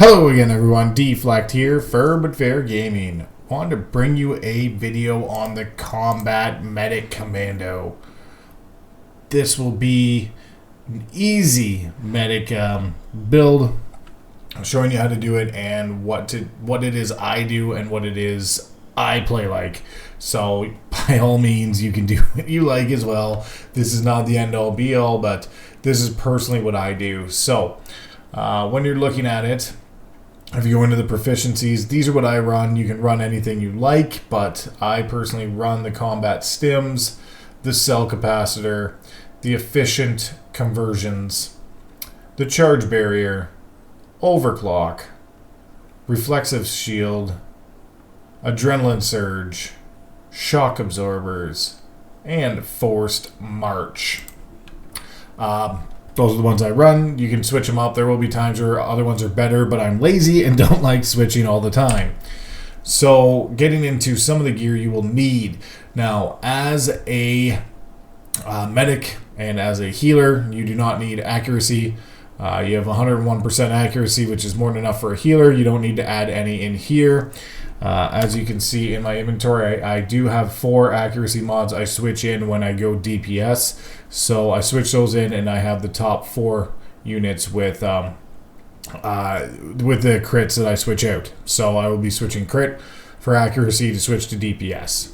Hello again everyone, Deflect here, Fur But Fair Gaming. Wanted to bring you a video on the Combat Medic Commando. This will be an easy medic build. I'm showing you how to do it and what it is I do and what it is I play like. So by all means you can do what you like as well. This is not the end all be all, but this is personally what I do. So when you're looking at it, if you go into the proficiencies, these are what I run. You can run anything you like, but I personally run the combat stims, the cell capacitor, the efficient conversions, the charge barrier, overclock, reflexive shield, adrenaline surge, shock absorbers, and forced march. Those are the ones I run. You can switch them up. There will be times where other ones are better, but I'm lazy and don't like switching all the time. So getting into some of the gear you will need. Now, as a medic and as a healer, you do not need accuracy. You have 101% accuracy, which is more than enough for a healer. You don't need to add any in here. As you can see in my inventory, I do have 4 accuracy mods I switch in when I go DPS. So I switch those in and I have the top 4 units with the crits that I switch out. So I will be switching crit for accuracy to switch to DPS.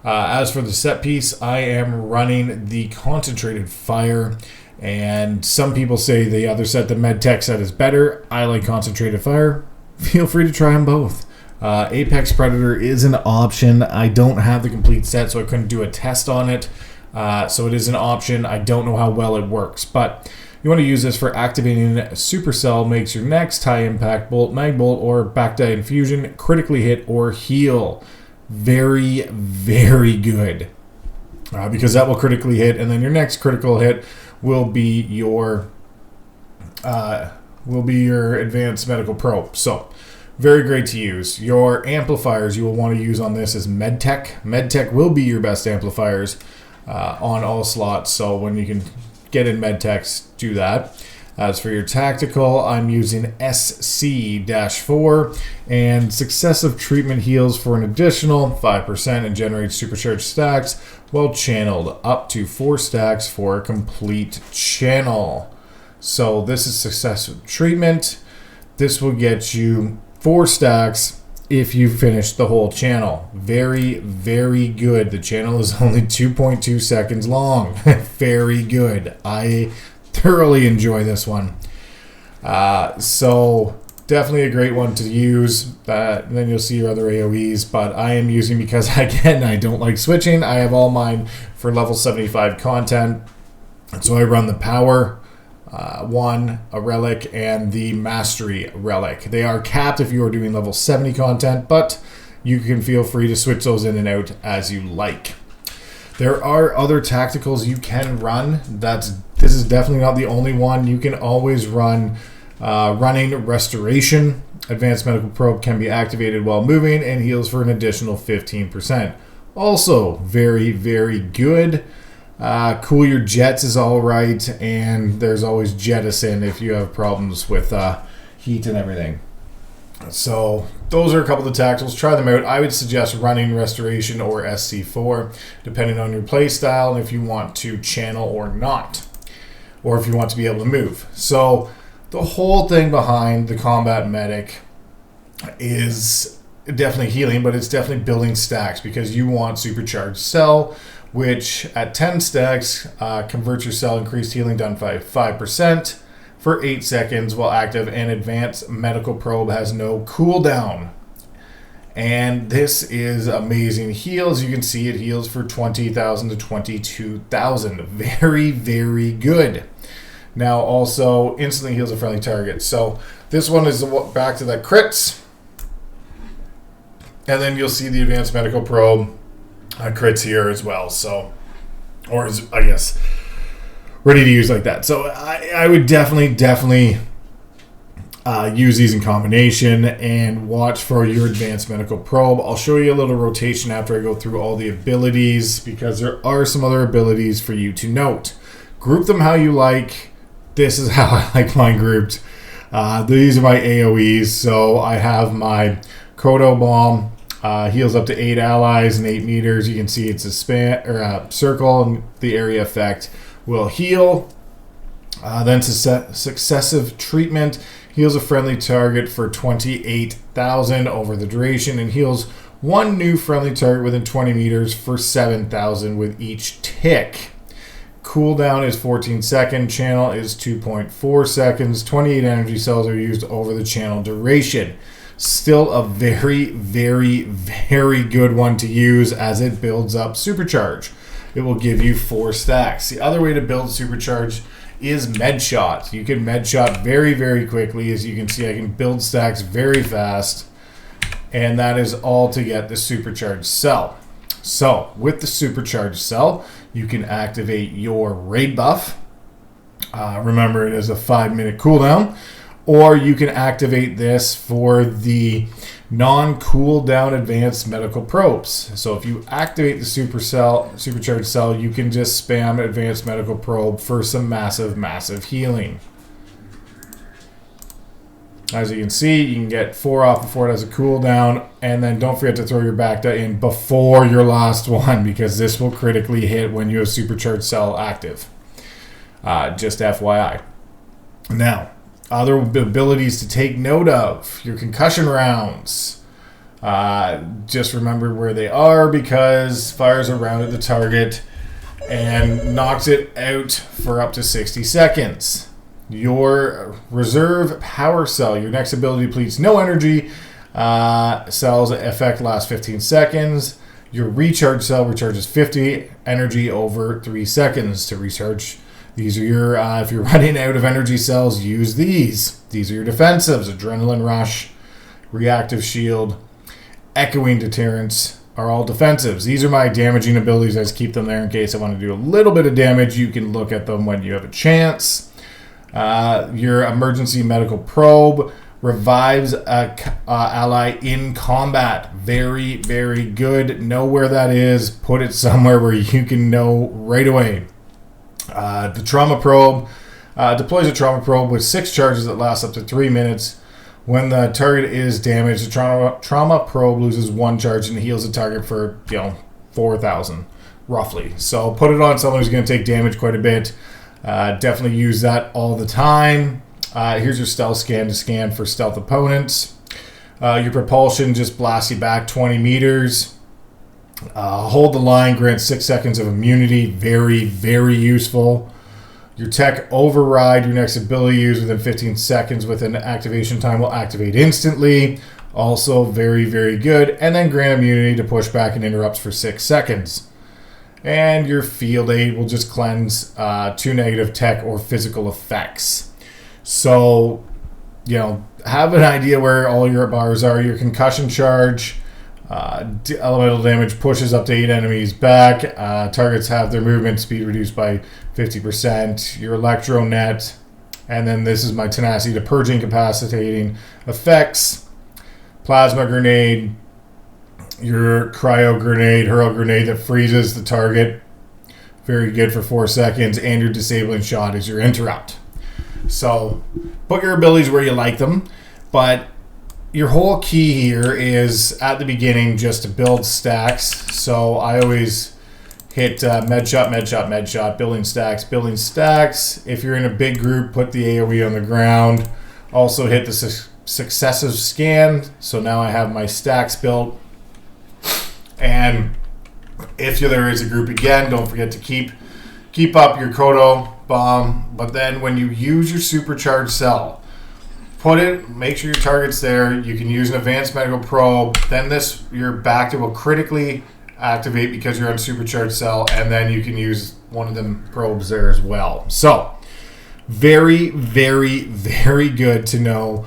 As for the set piece, I am running the concentrated fire. And some people say the other set, the medtech set, is better. I like concentrated fire. Feel free to try them both. Apex Predator is an option. I don't have the complete set, so I couldn't do a test on it. So it is an option. I don't know how well it works, but you want to use this for activating Supercell. Makes your next high impact bolt, mag bolt, or back die infusion critically hit or heal. Very, very good, because that will critically hit, and then your next critical hit will be your advanced medical probe. So very great to use. Your amplifiers you will want to use on this is medtech. Medtech will be your best amplifiers on all slots. So when you can get in medtechs, do that. As for your tactical, I'm using SC-4, and successive treatment heals for an additional 5% and generates supercharged stacks, well channeled up to 4 stacks for a complete channel. So this is successive treatment. This will get you 4 stacks if you finish the whole channel. Very, very good. The channel is only 2.2 seconds long. Very good. I thoroughly enjoy this one. So definitely a great one to use. Then you'll see your other AoEs, but I am using, because again, I don't like switching. I have all mine for level 75 content. So I run the power one, a relic, and the mastery relic. They are capped if you are doing level 70 content, but you can feel free to switch those in and out as you like. There are other tacticals you can run. This is definitely not the only one. You can always run running restoration. Advanced medical probe can be activated while moving and heals for an additional 15%. Also very, very good. Cool your jets is all right, and there's always jettison if you have problems with heat and everything. So those are a couple of the tacticals. Try them out. I would suggest running restoration or SC4, depending on your play style and if you want to channel or not, or if you want to be able to move. So the whole thing behind the combat medic is definitely healing, but it's definitely building stacks, because you want supercharged cell, which at 10 stacks converts your cell increased healing done by 5% for 8 seconds while active, and advanced medical probe has no cooldown. And this is amazing heals. You can see it heals for 20,000 to 22,000. Very, very good. Now also instantly heals a friendly target. So this one is back to the crits. And then you'll see the advanced medical probe crits here as well. So, or is, I guess, ready to use like that. So I would definitely use these in combination and watch for your advanced medical probe. I'll show you a little rotation after I go through all the abilities, because there are some other abilities for you to note. Group them how you like. This is how I like mine grouped. These are my AoEs. So I have my Kodo Bomb. Heals up to 8 allies in 8 meters. You can see it's a span or a circle, and the area effect will heal. Then successive treatment heals a friendly target for 28,000 over the duration, and heals one new friendly target within 20 meters for 7,000 with each tick. Cooldown is 14 seconds. Channel is 2.4 seconds. 28 energy cells are used over the channel duration. Still a very, very, very good one to use as it builds up Supercharge. It will give you 4 stacks. The other way to build Supercharge is med shot. You can med shot very, very quickly. As you can see, I can build stacks very fast, and that is all to get the Supercharged cell. So with the Supercharged cell, you can activate your raid buff. Remember, it is a 5-minute cooldown, or you can activate this for the non-cooldown advanced medical probes. So if you activate the Supercharged cell, you can just spam advanced medical probe for some massive healing. As you can see, you can get 4 off before it has a cooldown, and then don't forget to throw your Bacta in before your last one, because this will critically hit when you have Supercharged cell active. Just FYI. Now, other abilities to take note of: your concussion rounds. Just remember where they are, because fires around at the target and knocks it out for up to 60 seconds. Your reserve power cell. Your next ability depletes no energy. Cell's effect lasts 15 seconds. Your recharge cell recharges 50 energy over 3 seconds to recharge. These are your, if you're running out of energy cells, use these. These are your defensives: Adrenaline Rush, Reactive Shield, Echoing Deterrence are all defensives. These are my damaging abilities. I just keep them there in case I want to do a little bit of damage. You can look at them when you have a chance. Your Emergency Medical Probe revives a ally in combat. Very, very good. Know where that is. Put it somewhere where you can know right away. The Trauma Probe deploys a Trauma Probe with 6 charges that last up to 3 minutes. When the target is damaged, the Trauma Probe loses 1 charge and heals the target for 4,000 roughly. So put it on someone who's going to take damage quite a bit. Definitely use that all the time. Here's your stealth scan to scan for stealth opponents. Your propulsion just blasts you back 20 meters. Hold the line grants 6 seconds of immunity. Very, very useful. Your tech override, your next ability used within 15 seconds with an activation time, will activate instantly. Also very, very good. And then grant immunity to pushback and interrupts for 6 seconds. And your field aid will just cleanse 2 negative tech or physical effects. So, have an idea where all your bars are. Your concussion charge, elemental damage pushes up to 8 enemies back. Targets have their movement speed reduced by 50%. Your electro net, and then this is my tenacity to purge incapacitating effects. Plasma grenade, your cryo grenade, hurl grenade that freezes the target. Very good for 4 seconds. And your disabling shot is your interrupt. So put your abilities where you like them, but your whole key here is at the beginning just to build stacks. So I always hit med shot, building stacks. If you're in a big group, put the AoE on the ground. Also hit the successive scan. So now I have my stacks built. And if there is a group again, don't forget to keep up your Kodo Bomb. But then when you use your Supercharged cell, make sure your target's there. You can use an advanced medical probe. Then your Bacta will critically activate because you're on Supercharged cell, and then you can use one of them probes there as well. So very, very, very good to know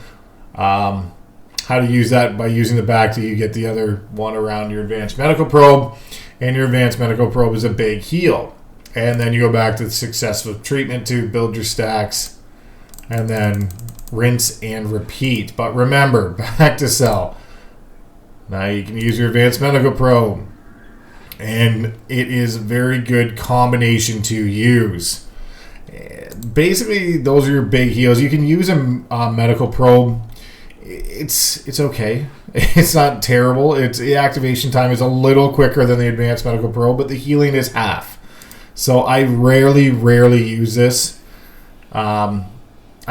how to use that. By using the Bacta, you get the other one around your advanced medical probe, and your advanced medical probe is a big heal. And then you go back to the successful treatment to build your stacks, and then rinse and repeat. But remember, Bacta cell. Now you can use your advanced medical probe, and it is a very good combination to use. basically, those are your big heals. You can use a medical probe. It's okay. It's not terrible. The activation time is a little quicker than the advanced medical probe, but the healing is half. So I rarely use this. I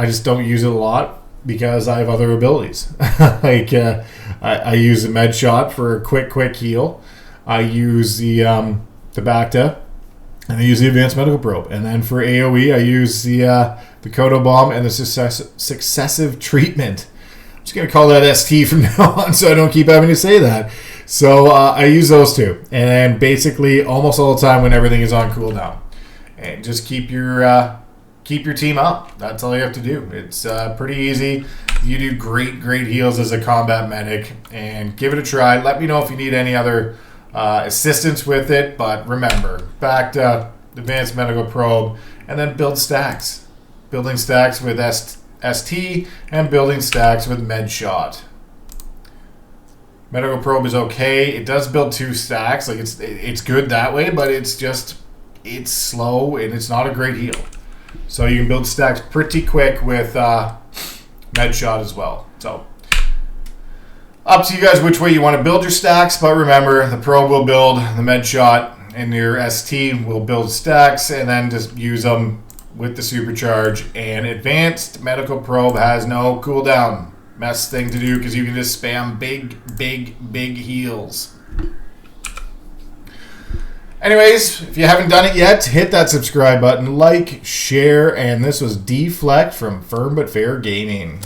just don't use it a lot because I have other abilities. Like I use the med shot for a quick heal. I use the Bacta, and I use the advanced medical probe. And then for AoE, I use the Kodo bomb and the successive treatment. I'm just going to call that ST from now on so I don't keep having to say that. So I use those two. And then basically almost all the time when everything is on cooldown. And just keep your team up. That's all you have to do. It's pretty easy. You do great heals as a combat medic. And give it a try. Let me know if you need any other assistance with it. But remember, back to advanced medical probe. And then build stacks. Building stacks with ST and building stacks with med shot. Medical probe is okay. It does build 2 stacks. Like it's good that way, but it's slow and it's not a great heal. So you can build stacks pretty quick with med shot as well. So up to you guys which way you want to build your stacks, but remember the probe will build the med shot and your ST will build stacks, and then just use them with the supercharge. And advanced medical probe has no cooldown. Best thing to do because you can just spam big heals. Anyways, if you haven't done it yet, hit that subscribe button, like, share, and this was Deflect from Firm But Fair Gaming.